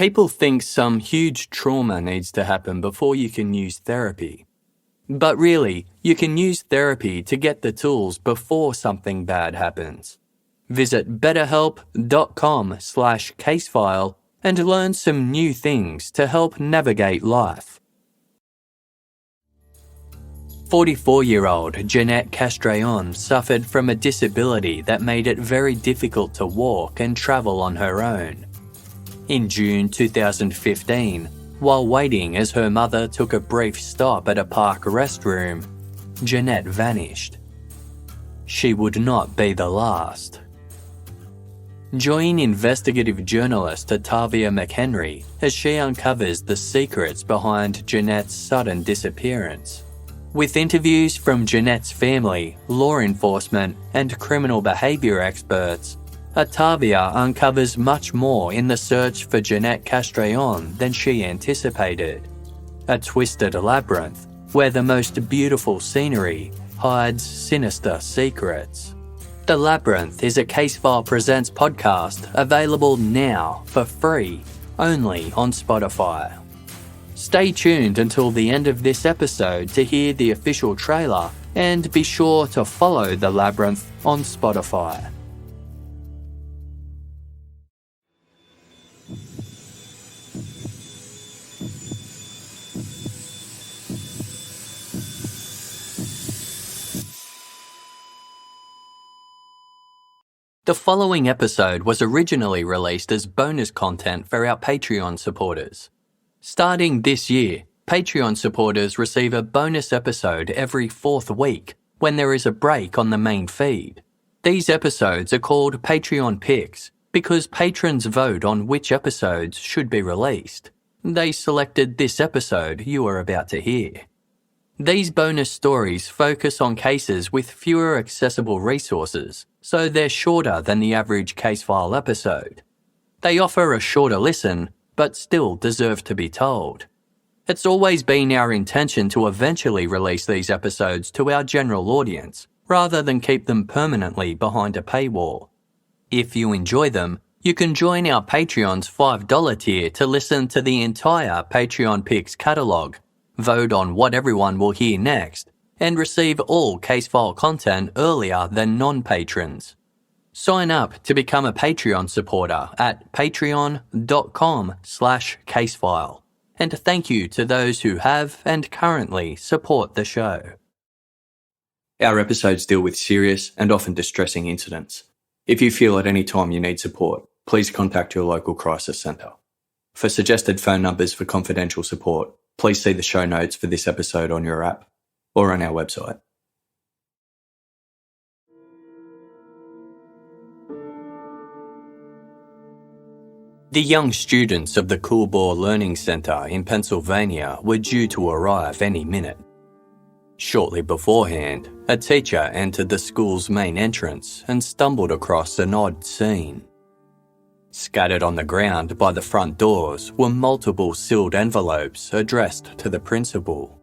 People think some huge trauma needs to happen before you can use therapy. But really, you can use therapy to get the tools before something bad happens. Visit betterhelp.com/casefile and learn some new things to help navigate life. 44-year-old Jeanette Castrillon suffered from a disability that made it very difficult to walk and travel on her own. In June 2015, while waiting as her mother took a brief stop at a park restroom, Jeanette vanished. She would not be the last. Join investigative journalist Tavia McHenry as she uncovers the secrets behind Jeanette's sudden disappearance. With interviews from Jeanette's family, law enforcement, and criminal behaviour experts, Tavia uncovers much more in the search for Jeanette Castrillon than she anticipated. A twisted labyrinth where the most beautiful scenery hides sinister secrets. The Labyrinth is a Casefile Presents podcast available now for free, only on Spotify. Stay tuned until the end of this episode to hear the official trailer and be sure to follow The Labyrinth on Spotify. The following episode was originally released as bonus content for our Patreon supporters. Starting this year, Patreon supporters receive a bonus episode every 4th week when there is a break on the main feed. These episodes are called Patreon Picks because patrons vote on which episodes should be released. They selected this episode you are about to hear. These bonus stories focus on cases with fewer accessible resources, so they're shorter than the average Casefile episode. They offer a shorter listen, but still deserve to be told. It's always been our intention to eventually release these episodes to our general audience, rather than keep them permanently behind a paywall. If you enjoy them, you can join our Patreon's $5 tier to listen to the entire Patreon Picks catalogue, vote on what everyone will hear next, and receive all Casefile content earlier than non-patrons. Sign up to become a Patreon supporter at patreon.com/casefile. And thank you to those who have and currently support the show. Our episodes deal with serious and often distressing incidents. If you feel at any time you need support, please contact your local crisis centre. For suggested phone numbers for confidential support, please see the show notes for this episode on your app or on our website. The young students of the Coolbaugh Learning Centre in Pennsylvania were due to arrive any minute. Shortly beforehand, a teacher entered the school's main entrance and stumbled across an odd scene. Scattered on the ground by the front doors were multiple sealed envelopes addressed to the principal.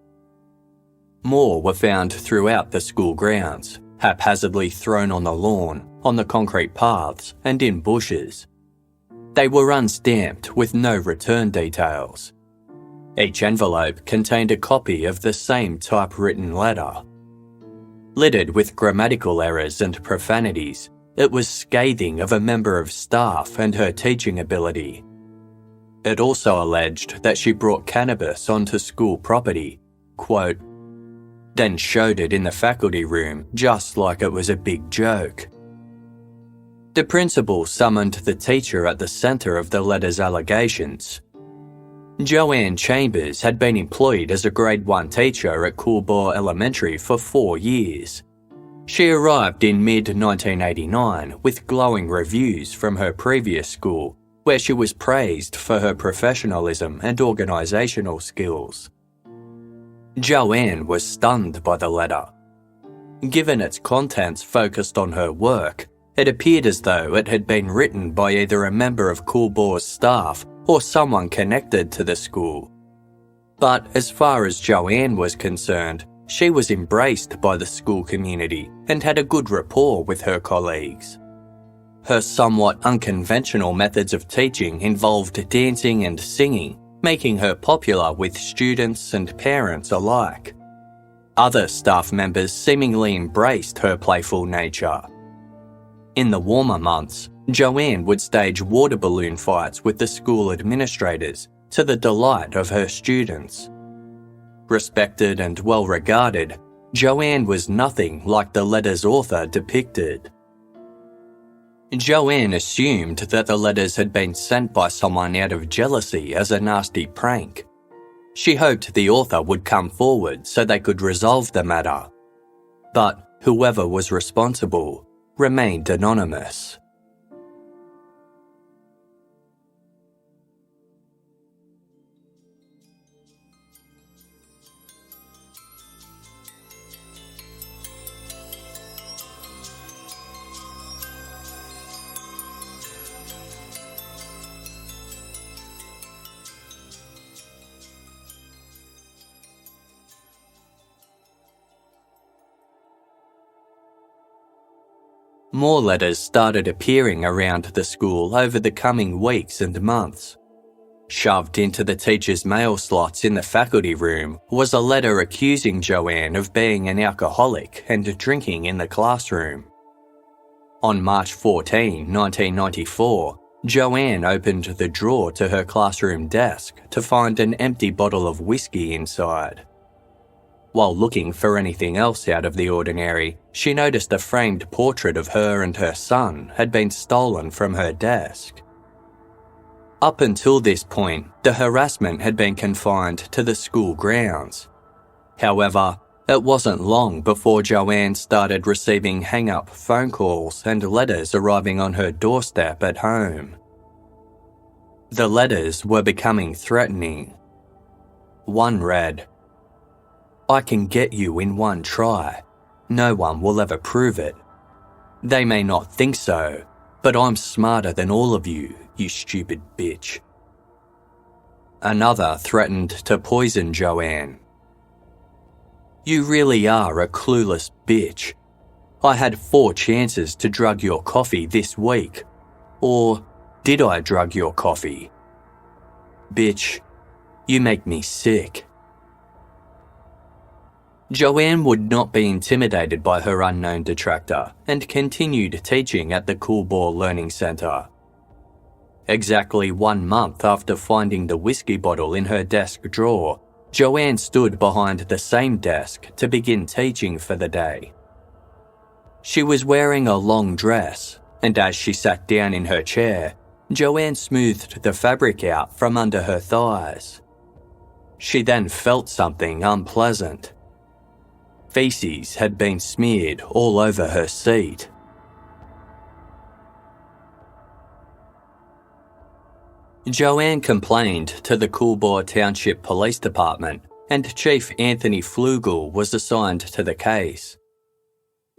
More were found throughout the school grounds, haphazardly thrown on the lawn, on the concrete paths, and in bushes. They were unstamped with no return details. Each envelope contained a copy of the same typewritten letter. Littered with grammatical errors and profanities, it was scathing of a member of staff and her teaching ability. It also alleged that she brought cannabis onto school property, quote, then showed it in the faculty room just like it was a big joke. The principal summoned the teacher at the centre of the letter's allegations. JoAnne Chambers had been employed as a Grade 1 teacher at Coolbaugh Elementary for 4 years. She arrived in mid-1989 with glowing reviews from her previous school, where she was praised for her professionalism and organisational skills. JoAnne was stunned by the letter. Given its contents focused on her work, it appeared as though it had been written by either a member of Coolbaugh's staff or someone connected to the school. But as far as JoAnne was concerned, she was embraced by the school community and had a good rapport with her colleagues. Her somewhat unconventional methods of teaching involved dancing and singing, making her popular with students and parents alike. Other staff members seemingly embraced her playful nature. In the warmer months, JoAnne would stage water balloon fights with the school administrators to the delight of her students. Respected and well regarded, JoAnne was nothing like the letter's author depicted. JoAnne assumed that the letters had been sent by someone out of jealousy as a nasty prank. She hoped the author would come forward so they could resolve the matter. But whoever was responsible remained anonymous. More letters started appearing around the school over the coming weeks and months. Shoved into the teachers' mail slots in the faculty room was a letter accusing JoAnne of being an alcoholic and drinking in the classroom. On March 14, 1994, JoAnne opened the drawer to her classroom desk to find an empty bottle of whiskey inside. While looking for anything else out of the ordinary, she noticed a framed portrait of her and her son had been stolen from her desk. Up until this point, the harassment had been confined to the school grounds. However, it wasn't long before JoAnne started receiving hang-up phone calls and letters arriving on her doorstep at home. The letters were becoming threatening. One read, "I can get you in one try. No one will ever prove it. They may not think so, but I'm smarter than all of you, you stupid bitch." Another threatened to poison JoAnne. "You really are a clueless bitch. I had 4 chances to drug your coffee this week. Or did I drug your coffee? Bitch, you make me sick." JoAnne would not be intimidated by her unknown detractor and continued teaching at the Coolbaugh Learning Centre. Exactly 1 month after finding the whiskey bottle in her desk drawer, JoAnne stood behind the same desk to begin teaching for the day. She was wearing a long dress, and as she sat down in her chair, JoAnne smoothed the fabric out from under her thighs. She then felt something unpleasant. Feces had been smeared all over her seat. JoAnne complained to the Coolbaugh Township Police Department, and Chief Anthony Flugel was assigned to the case.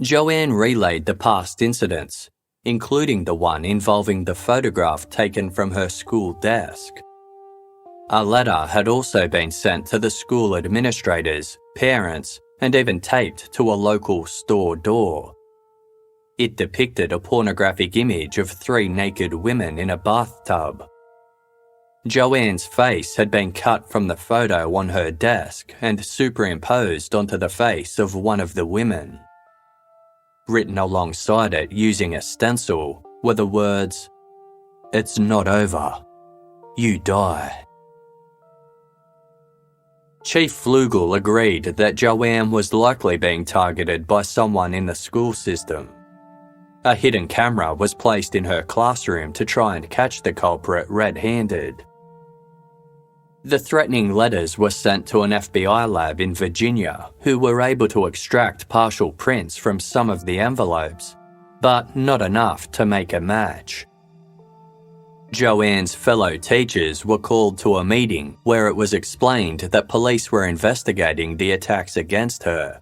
JoAnne relayed the past incidents, including the one involving the photograph taken from her school desk. A letter had also been sent to the school administrators, parents, and even taped to a local store door. It depicted a pornographic image of 3 naked women in a bathtub. JoAnne's face had been cut from the photo on her desk and superimposed onto the face of one of the women. Written alongside it using a stencil were the words, "It's not over. You die." Chief Flugel agreed that JoAnne was likely being targeted by someone in the school system. A hidden camera was placed in her classroom to try and catch the culprit red-handed. The threatening letters were sent to an FBI lab in Virginia, who were able to extract partial prints from some of the envelopes, but not enough to make a match. JoAnne's fellow teachers were called to a meeting where it was explained that police were investigating the attacks against her.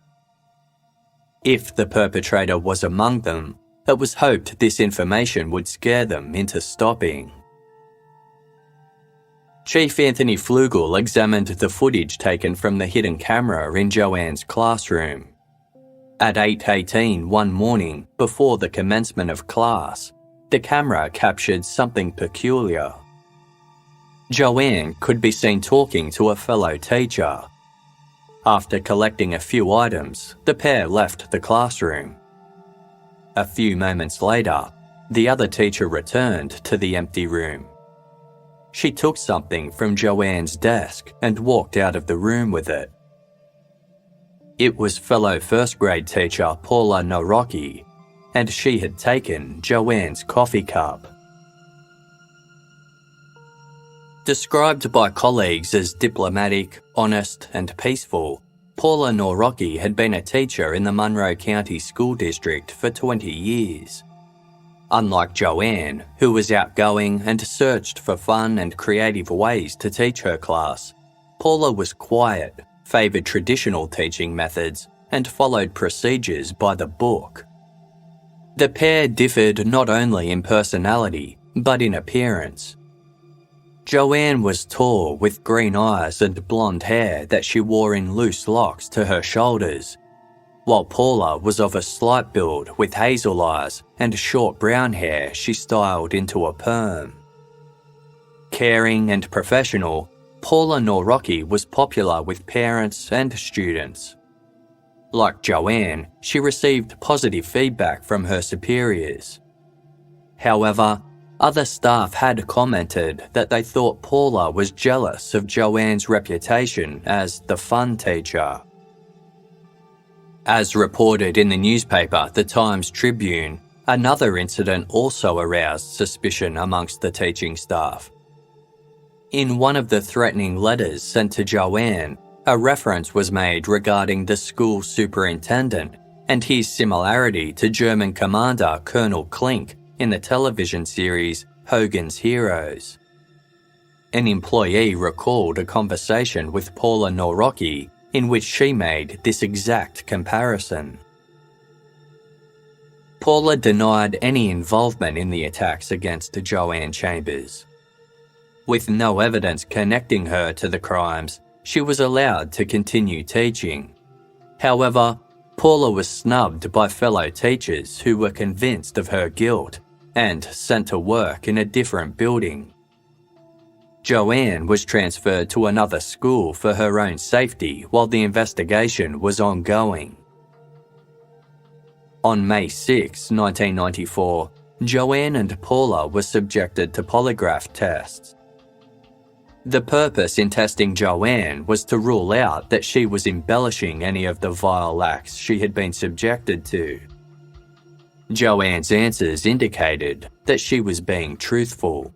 If the perpetrator was among them, it was hoped this information would scare them into stopping. Chief Anthony Flugel examined the footage taken from the hidden camera in JoAnne's classroom. At 8:18 one morning, before the commencement of class, The camera captured something peculiar. JoAnne could be seen talking to a fellow teacher. After collecting a few items, the pair left the classroom. A few moments later, the other teacher returned to the empty room. She took something from JoAnne's desk and walked out of the room with it. It was fellow first grade teacher Paula Noraki, and she had taken JoAnne's coffee cup. Described by colleagues as diplomatic, honest and peaceful, Paula Noraki had been a teacher in the Monroe County School District for 20 years. Unlike JoAnne, who was outgoing and searched for fun and creative ways to teach her class, Paula was quiet, favoured traditional teaching methods, and followed procedures by the book. The pair differed not only in personality, but in appearance. JoAnne was tall with green eyes and blonde hair that she wore in loose locks to her shoulders, while Paula was of a slight build with hazel eyes and short brown hair she styled into a perm. Caring and professional, Paula Noraki was popular with parents and students. Like JoAnne, she received positive feedback from her superiors. However, other staff had commented that they thought Paula was jealous of JoAnne's reputation as the fun teacher. As reported in the newspaper The Times-Tribune, another incident also aroused suspicion amongst the teaching staff. In one of the threatening letters sent to JoAnne, a reference was made regarding the school superintendent and his similarity to German commander Colonel Klink in the television series Hogan's Heroes. An employee recalled a conversation with Paula Noraki in which she made this exact comparison. Paula denied any involvement in the attacks against JoAnne Chambers. With no evidence connecting her to the crimes, she was allowed to continue teaching. However, Paula was snubbed by fellow teachers who were convinced of her guilt and sent to work in a different building. JoAnne was transferred to another school for her own safety while the investigation was ongoing. On May 6, 1994, JoAnne and Paula were subjected to polygraph tests. The purpose in testing JoAnne was to rule out that she was embellishing any of the vile acts she had been subjected to. JoAnne's answers indicated that she was being truthful.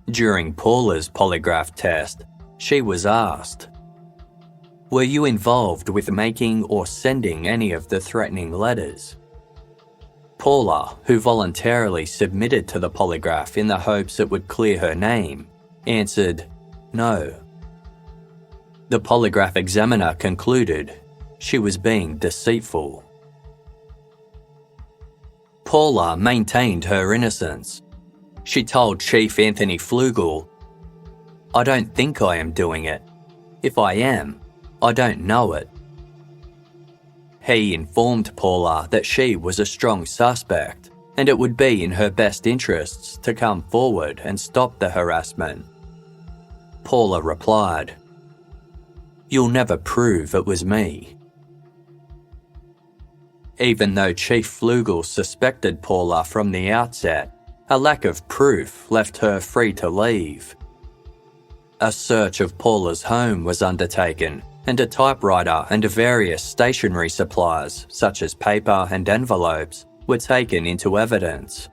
During Paula's polygraph test, she was asked, "Were you involved with making or sending any of the threatening letters?" Paula, who voluntarily submitted to the polygraph in the hopes it would clear her name, answered, "No." The polygraph examiner concluded she was being deceitful. Paula maintained her innocence. She told Chief Anthony Flugel, "I don't think I am doing it. If I am, I don't know it." He informed Paula that she was a strong suspect and it would be in her best interests to come forward and stop the harassment. Paula replied, "You'll never prove it was me." Even though Chief Flugel suspected Paula from the outset, a lack of proof left her free to leave. A search of Paula's home was undertaken, and a typewriter and various stationery supplies, such as paper and envelopes, were taken into evidence.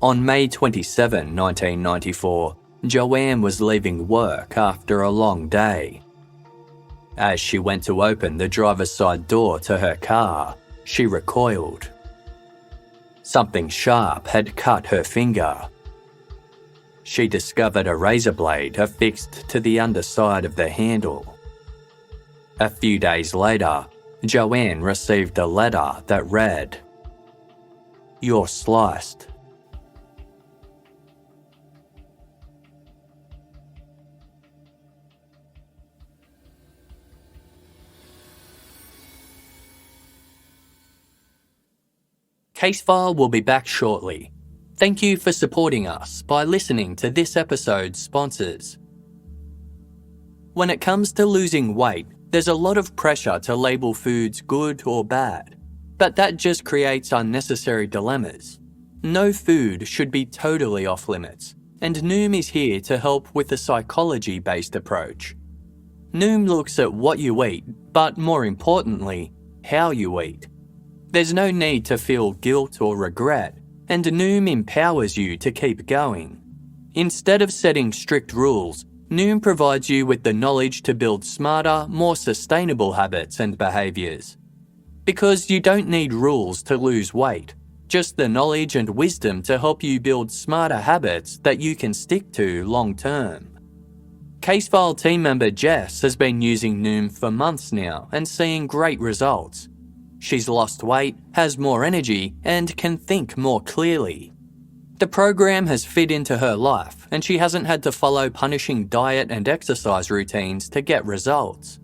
On May 27, 1994, JoAnne was leaving work after a long day. As she went to open the driver's side door to her car, she recoiled. Something sharp had cut her finger. She discovered a razor blade affixed to the underside of the handle. A few days later, JoAnne received a letter that read, "You're sliced." Casefile will be back shortly. Thank you for supporting us by listening to this episode's sponsors. When it comes to losing weight, there's a lot of pressure to label foods good or bad, but that just creates unnecessary dilemmas. No food should be totally off limits, and Noom is here to help with a psychology-based approach. Noom looks at what you eat, but more importantly, how you eat. There's no need to feel guilt or regret, and Noom empowers you to keep going. Instead of setting strict rules, Noom provides you with the knowledge to build smarter, more sustainable habits and behaviours. Because you don't need rules to lose weight, just the knowledge and wisdom to help you build smarter habits that you can stick to long term. Casefile team member Jess has been using Noom for months now and seeing great results. She's lost weight, has more energy, and can think more clearly. The program has fit into her life, and she hasn't had to follow punishing diet and exercise routines to get results.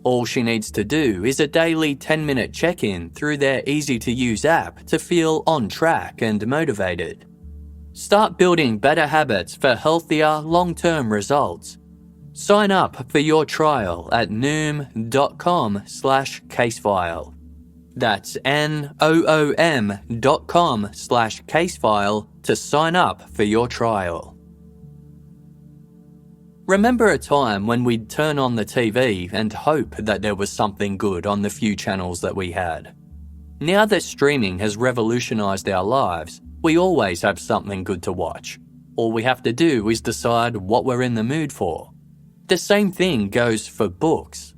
All she needs to do is a daily 10-minute check-in through their easy-to-use app to feel on track and motivated. Start building better habits for healthier, long-term results. Sign up for your trial at noom.com/casefile. That's noom.com/casefile to sign up for your trial. Remember a time when we'd turn on the TV and hope that there was something good on the few channels that we had? Now that streaming has revolutionised our lives, we always have something good to watch. All we have to do is decide what we're in the mood for. The same thing goes for books.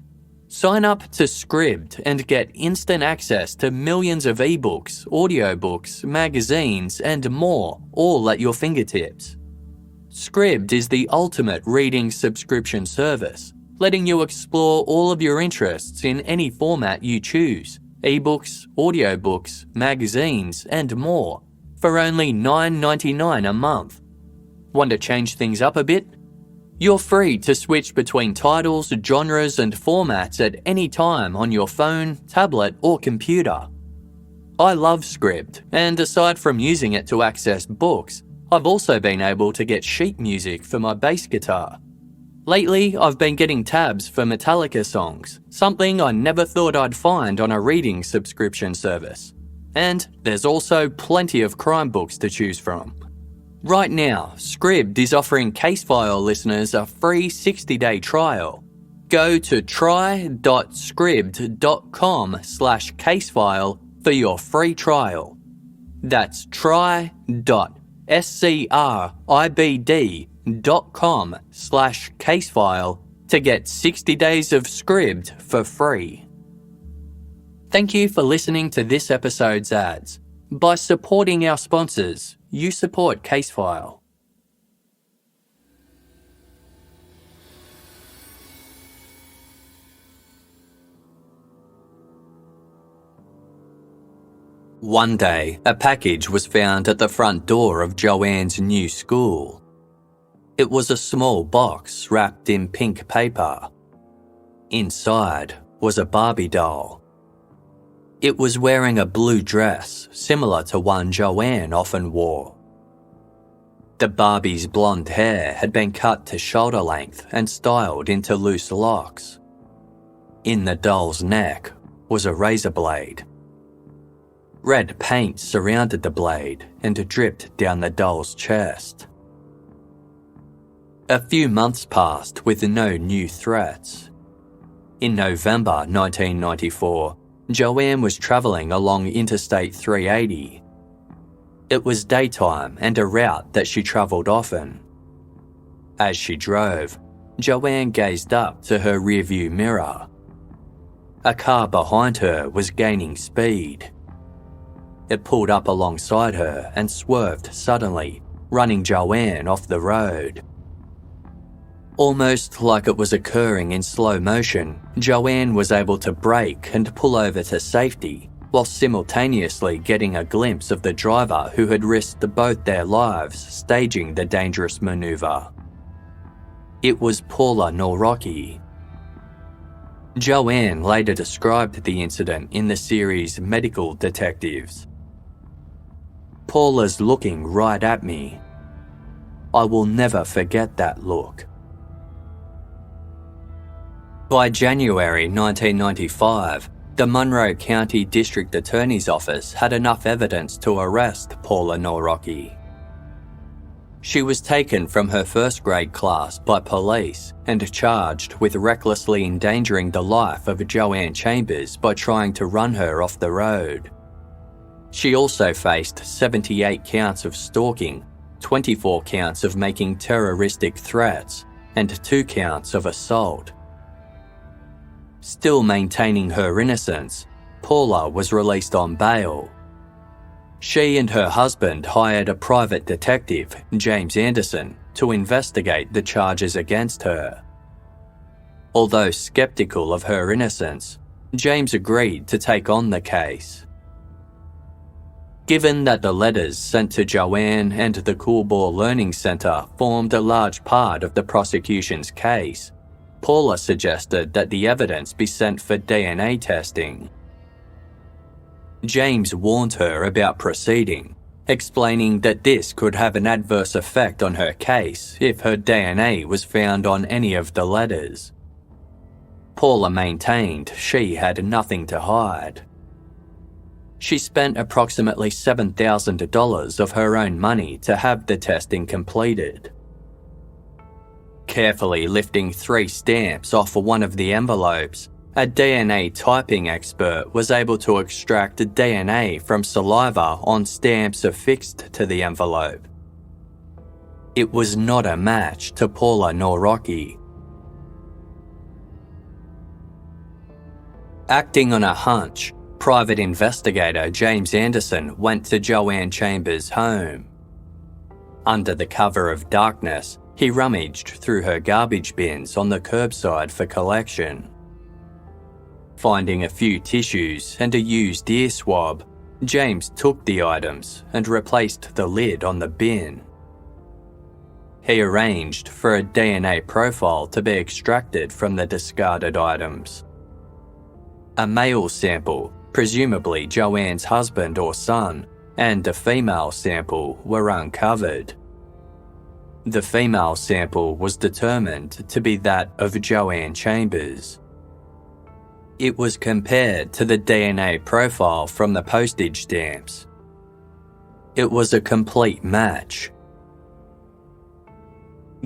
Sign up to Scribd and get instant access to millions of ebooks, audiobooks, magazines, and more, all at your fingertips. Scribd is the ultimate reading subscription service, letting you explore all of your interests in any format you choose, ebooks, audiobooks, magazines, and more, for only $9.99 a month. Want to change things up a bit? You're free to switch between titles, genres, and formats at any time on your phone, tablet, or computer. I love Scribd, and aside from using it to access books, I've also been able to get sheet music for my bass guitar. Lately, I've been getting tabs for Metallica songs, something I never thought I'd find on a reading subscription service. And there's also plenty of crime books to choose from. Right now, Scribd is offering Casefile listeners a free 60-day trial. Go to try.scribd.com/casefile for your free trial. That's try.scribd.com/casefile to get 60 days of Scribd for free. Thank you for listening to this episode's ads. By supporting our sponsors, you support Casefile. One day, a package was found at the front door of JoAnne's new school. It was a small box wrapped in pink paper. Inside was a Barbie doll. It was wearing a blue dress similar to one JoAnne often wore. The Barbie's blonde hair had been cut to shoulder length and styled into loose locks. In the doll's neck was a razor blade. Red paint surrounded the blade and dripped down the doll's chest. A few months passed with no new threats. In November 1994, JoAnne was travelling along Interstate 380. It was daytime and a route that she travelled often. As she drove, JoAnne gazed up to her rearview mirror. A car behind her was gaining speed. It pulled up alongside her and swerved suddenly, running JoAnne off the road. Almost like it was occurring in slow motion, JoAnne was able to brake and pull over to safety, while simultaneously getting a glimpse of the driver who had risked both their lives staging the dangerous manoeuvre. It was Paula Noraki. JoAnne later described the incident in the series Medical Detectives. Paula's looking right at me. I will never forget that look. By January 1995, the Monroe County District Attorney's Office had enough evidence to arrest Paula Noraki. She was taken from her first grade class by police and charged with recklessly endangering the life of JoAnne Chambers by trying to run her off the road. She also faced 78 counts of stalking, 24 counts of making terroristic threats, and 2 counts of assault. Still maintaining her innocence, Paula was released on bail. She and her husband hired a private detective, James Anderson, to investigate the charges against her. Although skeptical of her innocence, James agreed to take on the case. Given that the letters sent to JoAnne and the Coolbaugh Learning Centre formed a large part of the prosecution's case, Paula suggested that the evidence be sent for DNA testing. James warned her about proceeding, explaining that this could have an adverse effect on her case if her DNA was found on any of the letters. Paula maintained she had nothing to hide. She spent approximately $7,000 of her own money to have the testing completed. Carefully lifting 3 stamps off one of the envelopes, a DNA typing expert was able to extract DNA from saliva on stamps affixed to the envelope. It was not a match to Paula Noraki. Acting on a hunch, private investigator James Anderson went to JoAnne Chambers' home. Under the cover of darkness, he rummaged through her garbage bins on the curbside for collection. Finding a few tissues and a used ear swab, James took the items and replaced the lid on the bin. He arranged for a DNA profile to be extracted from the discarded items. A male sample, presumably JoAnne's husband or son, and a female sample were uncovered. The female sample was determined to be that of JoAnne Chambers. It was compared to the DNA profile from the postage stamps. It was a complete match.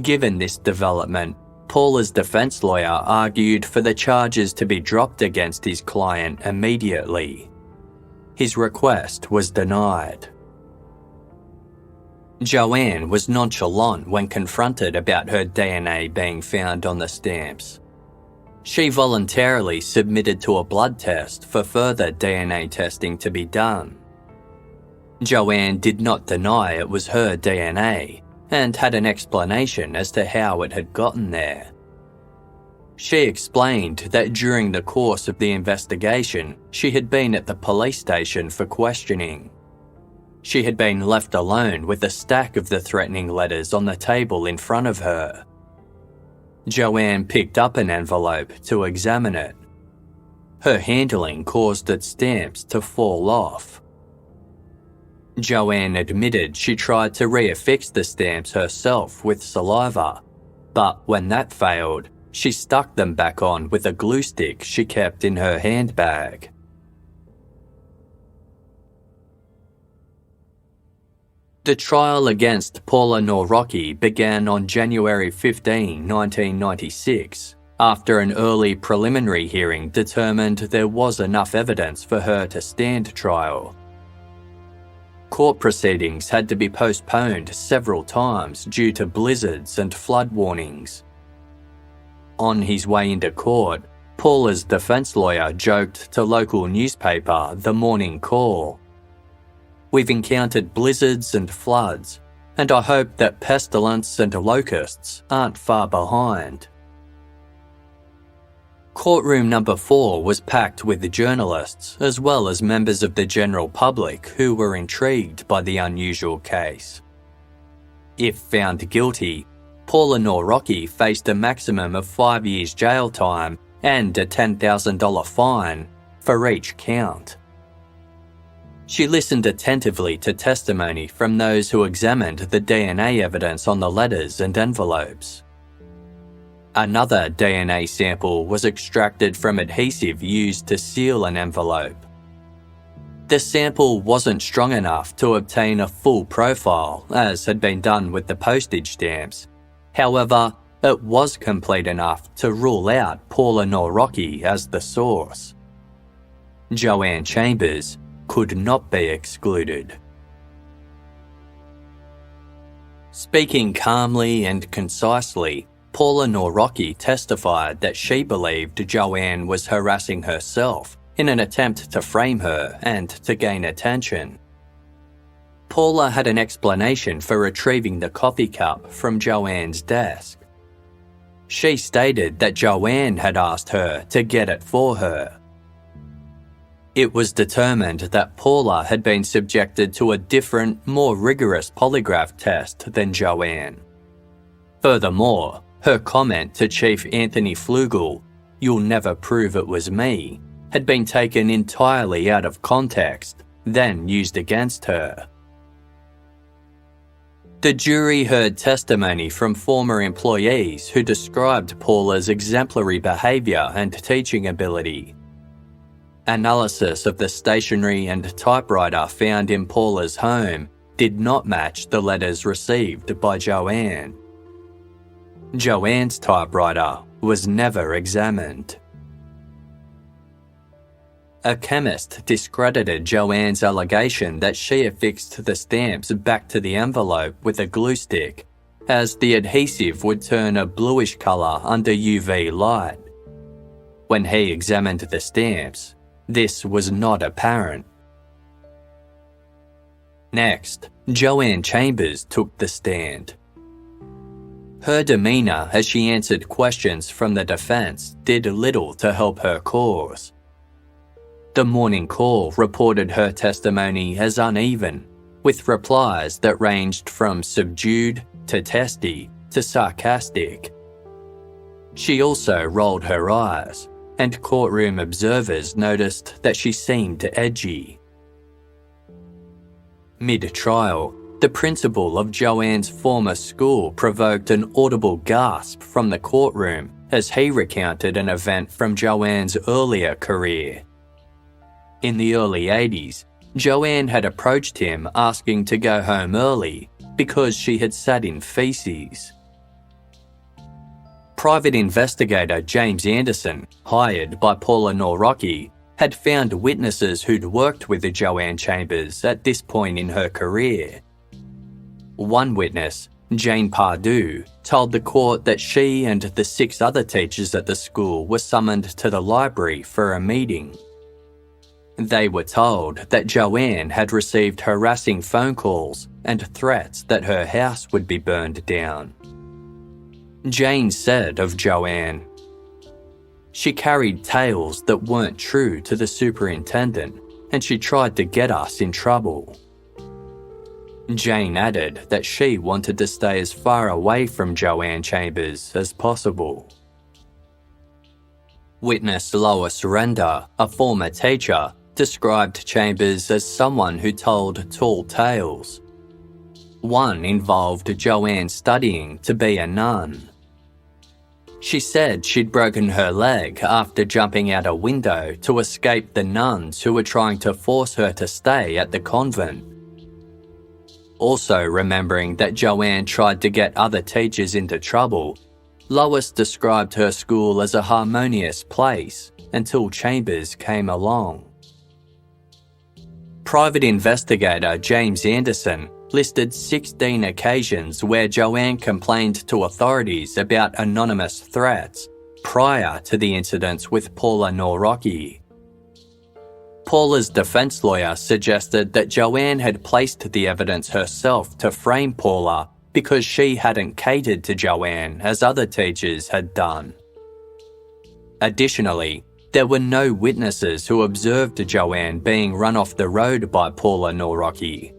Given this development, Paula's defense lawyer argued for the charges to be dropped against his client immediately. His request was denied. JoAnne was nonchalant when confronted about her DNA being found on the stamps. She voluntarily submitted to a blood test for further DNA testing to be done. JoAnne did not deny it was her DNA and had an explanation as to how it had gotten there. She explained that during the course of the investigation, she had been at the police station for questioning. She had been left alone with a stack of the threatening letters on the table in front of her. JoAnne picked up an envelope to examine it. Her handling caused its stamps to fall off. JoAnne admitted she tried to reaffix the stamps herself with saliva, but when that failed, she stuck them back on with a glue stick she kept in her handbag. The trial against Paula Noraki began on January 15, 1996, after an early preliminary hearing determined there was enough evidence for her to stand trial. Court proceedings had to be postponed several times due to blizzards and flood warnings. On his way into court, Paula's defense lawyer joked to local newspaper The Morning Call, "We've encountered blizzards and floods, and I hope that pestilence and locusts aren't far behind." Courtroom number 4 was packed with journalists as well as members of the general public who were intrigued by the unusual case. If found guilty, Paula Noraki faced a maximum of 5 years jail time and a $10,000 fine for each count. She listened attentively to testimony from those who examined the DNA evidence on the letters and envelopes. Another DNA sample was extracted from adhesive used to seal an envelope. The sample wasn't strong enough to obtain a full profile, as had been done with the postage stamps. However, it was complete enough to rule out Paula Noraki as the source. JoAnne Chambers could not be excluded. Speaking calmly and concisely, Paula Noraki testified that she believed JoAnne was harassing herself in an attempt to frame her and to gain attention. Paula had an explanation for retrieving the coffee cup from JoAnne's desk. She stated that JoAnne had asked her to get it for her. It was determined that Paula had been subjected to a different, more rigorous polygraph test than JoAnne. Furthermore, her comment to Chief Anthony Flugel, "You'll never prove it was me," had been taken entirely out of context, then used against her. The jury heard testimony from former employees who described Paula's exemplary behaviour and teaching ability. Analysis of the stationery and typewriter found in Paula's home did not match the letters received by JoAnne. JoAnne's typewriter was never examined. A chemist discredited JoAnne's allegation that she affixed the stamps back to the envelope with a glue stick, as the adhesive would turn a bluish colour under UV light. When he examined the stamps, this was not apparent. Next, JoAnne Chambers took the stand. Her demeanour as she answered questions from the defence did little to help her cause. The Morning Call reported her testimony as uneven, with replies that ranged from subdued to testy to sarcastic. She also rolled her eyes, and courtroom observers noticed that she seemed edgy. Mid-trial, the principal of JoAnne's former school provoked an audible gasp from the courtroom as he recounted an event from JoAnne's earlier career. In the early 80s, JoAnne had approached him asking to go home early because she had sat in feces. Private investigator James Anderson, hired by Paula Noraki, had found witnesses who'd worked with JoAnne Chambers at this point in her career. One witness, Jane Pardue, told the court that she and the 6 other teachers at the school were summoned to the library for a meeting. They were told that JoAnne had received harassing phone calls and threats that her house would be burned down. Jane said of JoAnne, "She carried tales that weren't true to the superintendent, and she tried to get us in trouble." Jane added that she wanted to stay as far away from JoAnne Chambers as possible. Witness Lois Render, a former teacher, described Chambers as someone who told tall tales. One involved JoAnne studying to be a nun. She said she'd broken her leg after jumping out a window to escape the nuns who were trying to force her to stay at the convent. Also remembering that JoAnne tried to get other teachers into trouble, Lois described her school as a harmonious place until Chambers came along. Private investigator James Anderson listed 16 occasions where JoAnne complained to authorities about anonymous threats prior to the incidents with Paula Noraki. Paula's defense lawyer suggested that JoAnne had placed the evidence herself to frame Paula because she hadn't catered to JoAnne as other teachers had done. Additionally, there were no witnesses who observed JoAnne being run off the road by Paula Noraki.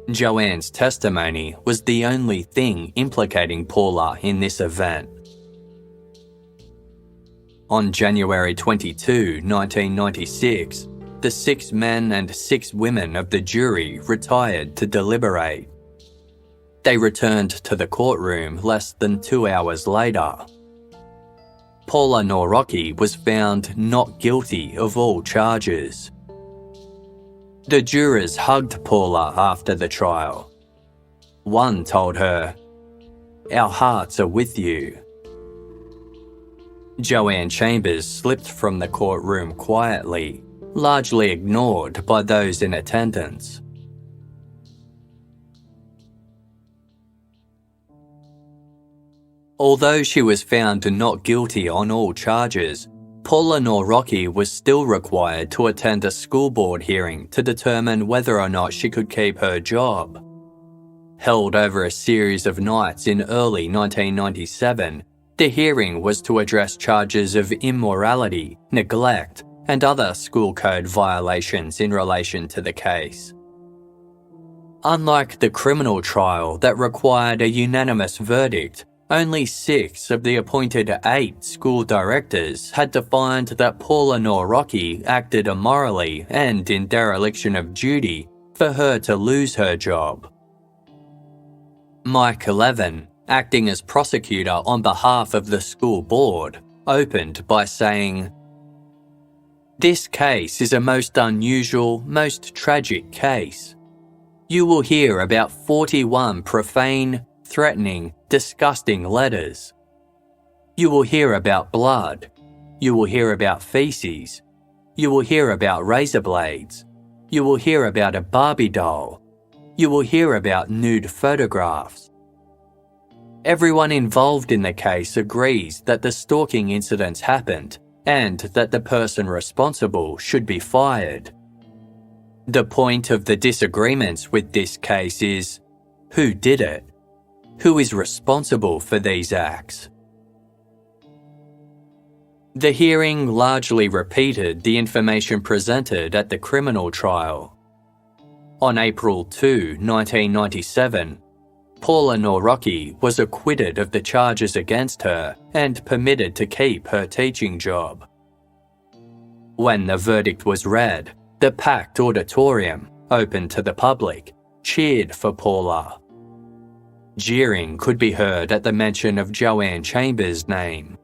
JoAnne's testimony was the only thing implicating Paula in this event. On January 22, 1996, the 6 men and 6 women of the jury retired to deliberate. They returned to the courtroom less than 2 hours later. Paula Noraki was found not guilty of all charges. The jurors hugged Paula after the trial. One told her, "Our hearts are with you." JoAnne Chambers slipped from the courtroom quietly, largely ignored by those in attendance. Although she was found not guilty on all charges, Paula Noraki was still required to attend a school board hearing to determine whether or not she could keep her job. Held over a series of nights in early 1997, the hearing was to address charges of immorality, neglect, and other school code violations in relation to the case. Unlike the criminal trial that required a unanimous verdict, only 6 of the appointed 8 school directors had to find that Paula Noraki acted immorally and in dereliction of duty for her to lose her job. Mike Levin, acting as prosecutor on behalf of the school board, opened by saying, "This case is a most unusual, most tragic case. You will hear about 41 profane, threatening, disgusting letters. You will hear about blood. You will hear about feces. You will hear about razor blades. You will hear about a Barbie doll. You will hear about nude photographs. Everyone involved in the case agrees that the stalking incidents happened and that the person responsible should be fired. The point of the disagreements with this case is, who did it? Who is responsible for these acts?" The hearing largely repeated the information presented at the criminal trial. On April 2, 1997, Paula Noraki was acquitted of the charges against her and permitted to keep her teaching job. When the verdict was read, the packed auditorium, open to the public, cheered for Paula. Jeering could be heard at the mention of JoAnne Chambers' name.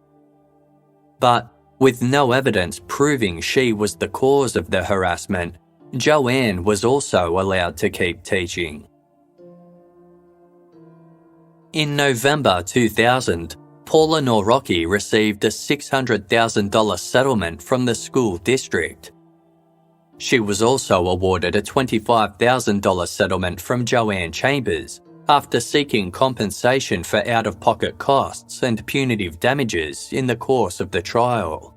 But with no evidence proving she was the cause of the harassment, JoAnne was also allowed to keep teaching. In November 2000, Paula Noraki received a $600,000 settlement from the school district. She was also awarded a $25,000 settlement from JoAnne Chambers after seeking compensation for out-of-pocket costs and punitive damages in the course of the trial.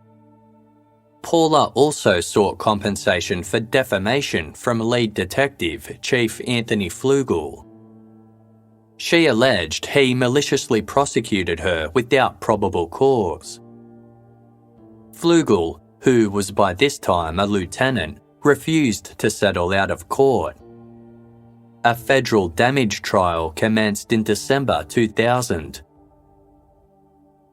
Paula also sought compensation for defamation from lead detective Chief Anthony Flugel. She alleged he maliciously prosecuted her without probable cause. Flugel, who was by this time a lieutenant, refused to settle out of court. A federal damage trial commenced in December 2000.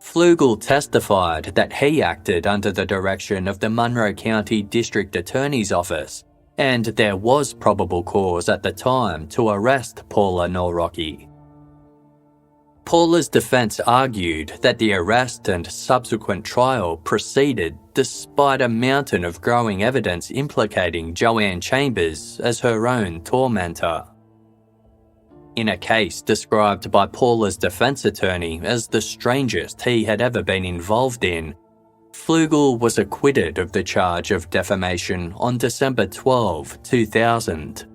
Flugel testified that he acted under the direction of the Monroe County District Attorney's Office, and there was probable cause at the time to arrest Paula Noraki. Paula's defense argued that the arrest and subsequent trial proceeded despite a mountain of growing evidence implicating JoAnne Chambers as her own tormentor. In a case described by Paula's defense attorney as the strangest he had ever been involved in, Flugel was acquitted of the charge of defamation on December 12, 2000.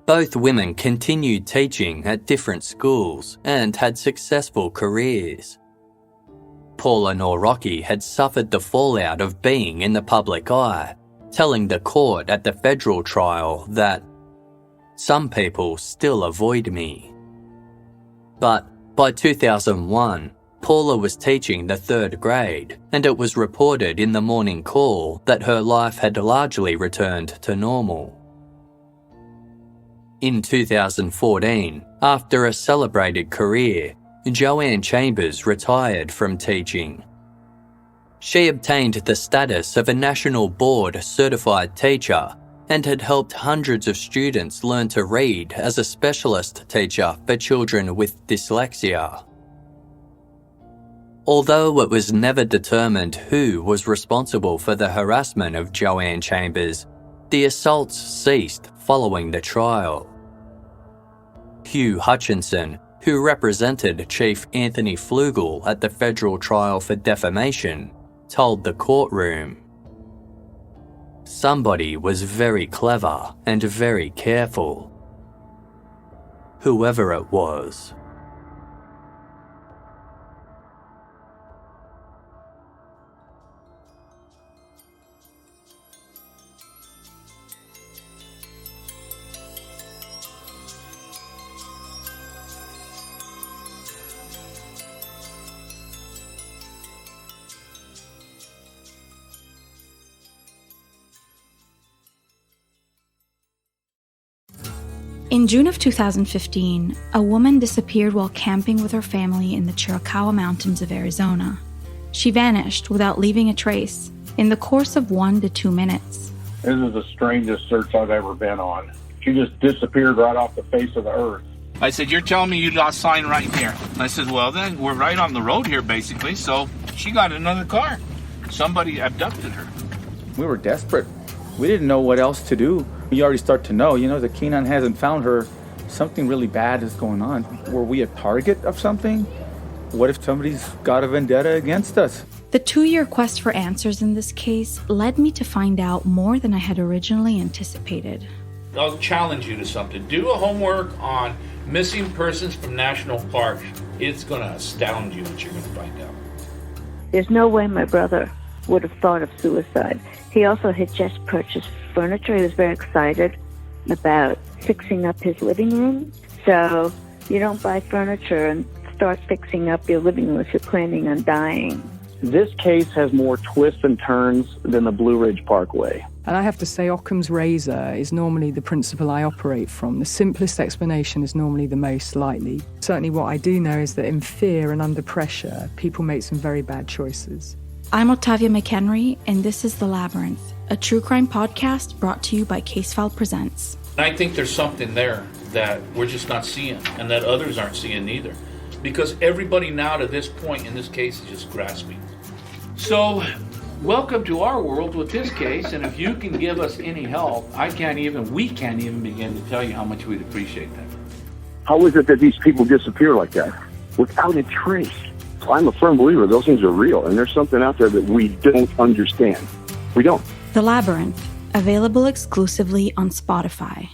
Both women continued teaching at different schools and had successful careers. Paula Noraki had suffered the fallout of being in the public eye, telling the court at the federal trial that "Some people still avoid me." But by 2001, Paula was teaching the 3rd grade, and it was reported in the morning call that her life had largely returned to normal. In 2014, after a celebrated career, JoAnne Chambers retired from teaching. She obtained the status of a National Board certified teacher and had helped hundreds of students learn to read as a specialist teacher for children with dyslexia. Although it was never determined who was responsible for the harassment of JoAnne Chambers, the assaults ceased following the trial. Hugh Hutchinson, who represented Chief Anthony Flugel at the federal trial for defamation, told the courtroom, "Somebody was very clever and very careful. Whoever it was." In June of 2015, a woman disappeared while camping with her family in the Chiricahua Mountains of Arizona. She vanished without leaving a trace in the course of 1 to 2 minutes. This is the strangest search I've ever been on. She just disappeared right off the face of the earth. I said, "You're telling me you lost sign right here?" I said, "Well, then we're right on the road here, basically." So she got another car. Somebody abducted her. We were desperate. We didn't know what else to do. You already start to know, the K-9 hasn't found her. Something really bad is going on. Were we a target of something? What if somebody's got a vendetta against us? The 2-year quest for answers in this case led me to find out more than I had originally anticipated. I'll challenge you to something. Do a homework on missing persons from national parks. It's going to astound you what you're going to find out. There's no way my brother would have thought of suicide. He also had just purchased furniture. He was very excited about fixing up his living room. So you don't buy furniture and start fixing up your living room if you're planning on dying. This case has more twists and turns than the Blue Ridge Parkway. And I have to say, Occam's razor is normally the principle I operate from. The simplest explanation is normally the most likely. Certainly what I do know is that in fear and under pressure, people make some very bad choices. I'm Otavia McHenry, and this is The Labyrinth, a true crime podcast brought to you by Casefile Presents. I think there's something there that we're just not seeing and that others aren't seeing either. Because everybody now to this point in this case is just grasping. So, welcome to our world with this case, and if you can give us any help, we can't even begin to tell you how much we'd appreciate that. How is it that these people disappear like that without a trace? I'm a firm believer those things are real, and there's something out there that we don't understand. We don't. The Labyrinth, available exclusively on Spotify.